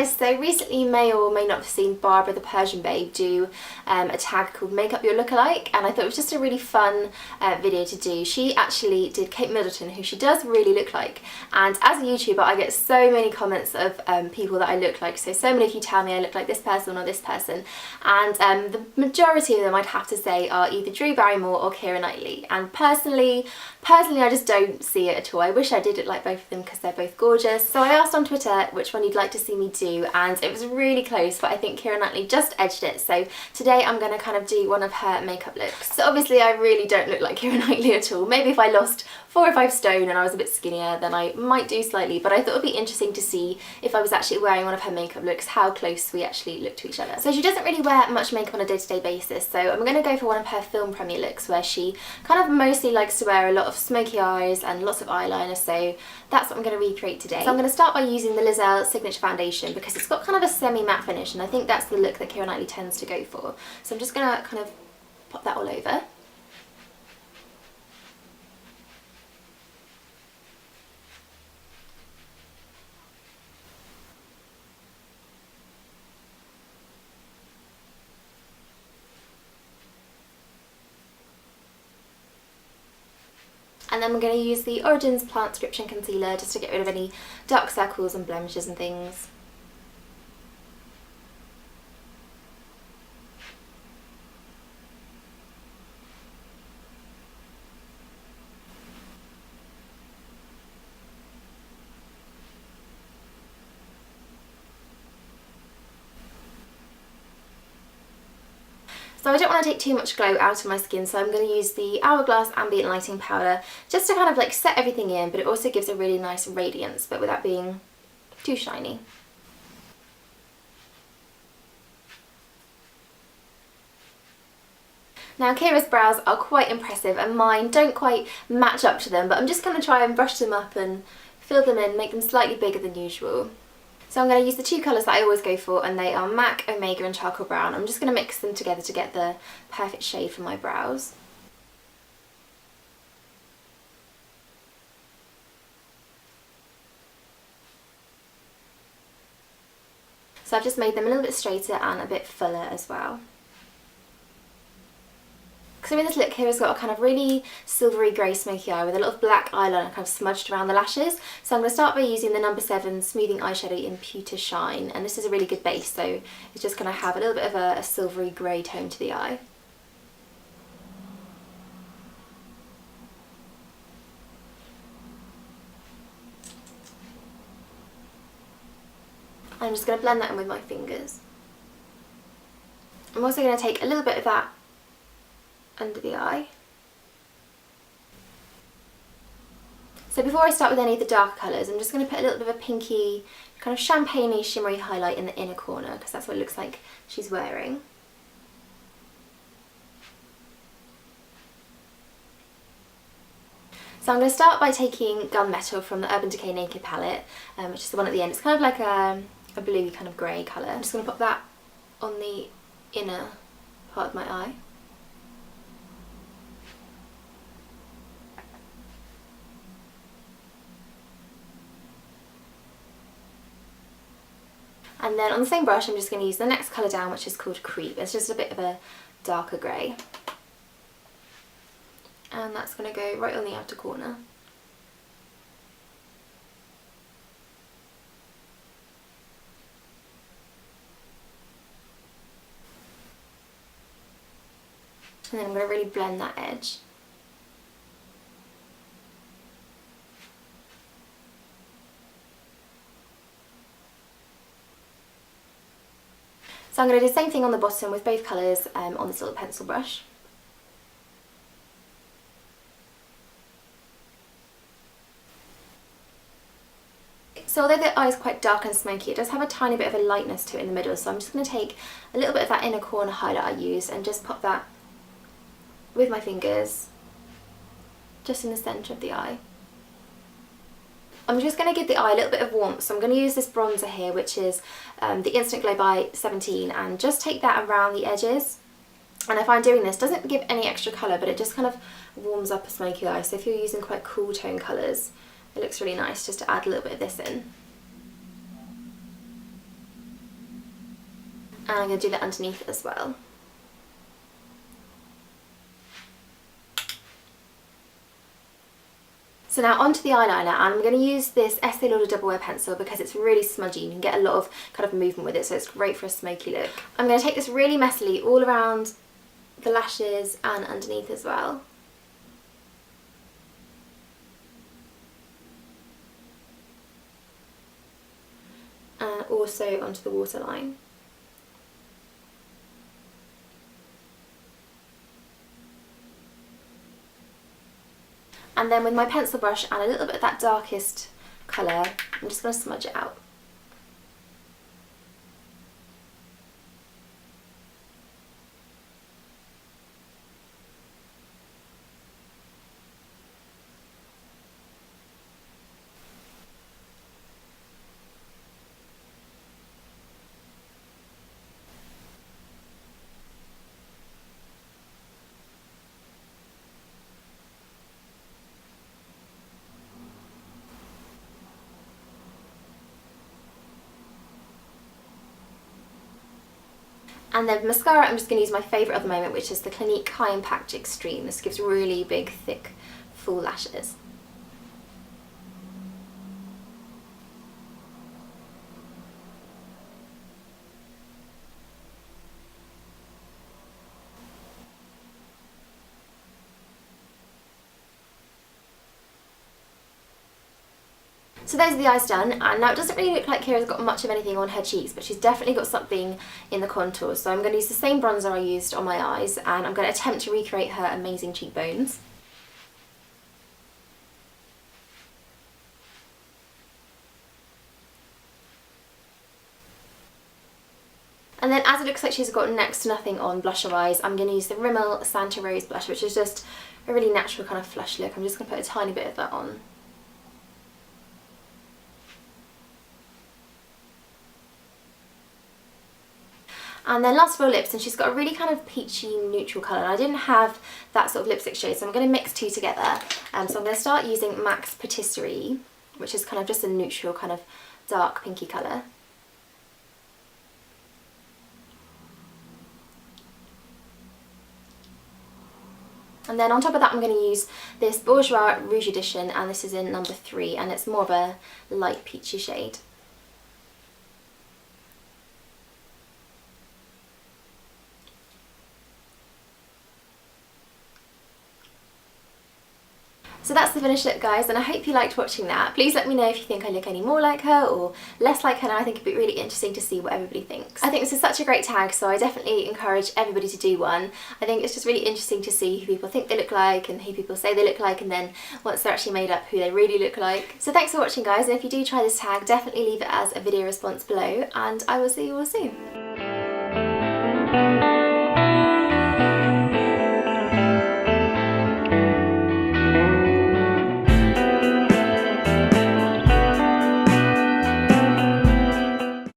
guys, so recently you may or may not have seen Barbara the Persian babe do a tag called Make Up Your Lookalike, and I thought it was just a really fun video to do. She actually did Kate Middleton, who she does really look like, and as a YouTuber I get so many comments of people that I look like, so many of you tell me I look like this person or this person, and the majority of them I'd have to say are either Drew Barrymore or Keira Knightley, and personally I just don't see it at all. I wish I did it like both of them because they're both gorgeous. So I asked on Twitter which one you'd like to see me do, and it was really close, but I think Keira Knightley just edged it. So today I'm going to kind of do one of her makeup looks. So obviously I really don't look like Keira Knightley at all. Maybe if I lost 4 or 5 stone and I was a bit skinnier, then I might do slightly, but I thought it would be interesting to see if I was actually wearing one of her makeup looks, how close we actually look to each other. So she doesn't really wear much makeup on a day-to-day basis, so I'm going to go for one of her film premiere looks where she kind of mostly likes to wear a lot of smoky eyes and lots of eyeliner, so that's what I'm going to recreate today. So I'm going to start by using the Lizelle Signature Foundation because it's got kind of a semi-matte finish, and I think that's the look that Keira Knightley tends to go for. So I'm just going to kind of pop that all over. And then we're going to use the Origins Plantscription Concealer just to get rid of any dark circles and blemishes and things. So I don't want to take too much glow out of my skin, so I'm going to use the Hourglass Ambient Lighting Powder just to kind of like set everything in, but it also gives a really nice radiance, but without being too shiny. Now Keira's brows are quite impressive and mine don't quite match up to them, but I'm just going to try and brush them up and fill them in, make them slightly bigger than usual. So I'm going to use the 2 colours that I always go for, and they are MAC, Omega and Charcoal Brown. I'm just going to mix them together to get the perfect shade for my brows. So I've just made them a little bit straighter and a bit fuller as well. So in this look, Keira's got a kind of really silvery grey smoky eye with a lot of black eyeliner kind of smudged around the lashes. So I'm going to start by using the No. 7 Smoothing Eyeshadow in Pewter Shine, and this is a really good base, so it's just going to have a little bit of a silvery grey tone to the eye. I'm just going to blend that in with my fingers. I'm also going to take a little bit of that under the eye. So before I start with any of the darker colours, I'm just going to put a little bit of a pinky, kind of champagne-y shimmery highlight in the inner corner, because that's what it looks like she's wearing. So I'm going to start by taking Gunmetal from the Urban Decay Naked palette, which is the one at the end. It's kind of like a bluey kind of grey colour. I'm just going to pop that on the inner part of my eye. And then on the same brush I'm just going to use the next colour down, which is called Creep. It's just a bit of a darker grey. And that's going to go right on the outer corner. And then I'm going to really blend that edge. So I'm going to do the same thing on the bottom with both colours on this little pencil brush. So although the eye is quite dark and smoky, it does have a tiny bit of a lightness to it in the middle, so I'm just going to take a little bit of that inner corner highlight I used and just pop that with my fingers just in the centre of the eye. I'm just going to give the eye a little bit of warmth, so I'm going to use this bronzer here, which is the Instant Glow by 17, and just take that around the edges. And I find doing this doesn't give any extra colour, but it just kind of warms up a smoky eye, so if you're using quite cool tone colours, it looks really nice just to add a little bit of this in. And I'm going to do that underneath as well. So now onto the eyeliner, and I'm going to use this Estée Lauder Double Wear pencil because it's really smudgy. You can get a lot of kind of movement with it, so it's great for a smoky look. I'm going to take this really messily all around the lashes and underneath as well. And also onto the waterline. And then with my pencil brush and a little bit of that darkest colour, I'm just going to smudge it out. And then mascara, I'm just going to use my favourite at the moment, which is the Clinique High Impact Extreme. This gives really big, thick, full lashes. So those are the eyes done, and now it doesn't really look like Keira's got much of anything on her cheeks, but she's definitely got something in the contours. So I'm going to use the same bronzer I used on my eyes, and I'm going to attempt to recreate her amazing cheekbones. And then as it looks like she's got next to nothing on blusher wise, I'm going to use the Rimmel Santa Rose blush, which is just a really natural kind of flush look. I'm just going to put a tiny bit of that on. And then last of all, lips, and she's got a really kind of peachy neutral colour, and I didn't have that sort of lipstick shade, so I'm going to mix two together. So I'm going to start using MAC's Patisserie, which is kind of just a neutral kind of dark pinky colour. And then on top of that, I'm going to use this Bourjois Rouge Edition, and this is in number 3, and it's more of a light peachy shade. So that's the finished look, guys, and I hope you liked watching that. Please let me know if you think I look any more like her or less like her, and I think it'd be really interesting to see what everybody thinks. I think this is such a great tag, so I definitely encourage everybody to do one. I think it's just really interesting to see who people think they look like and who people say they look like, and then once they're actually made up, who they really look like. So thanks for watching, guys, and if you do try this tag, definitely leave it as a video response below, and I will see you all soon.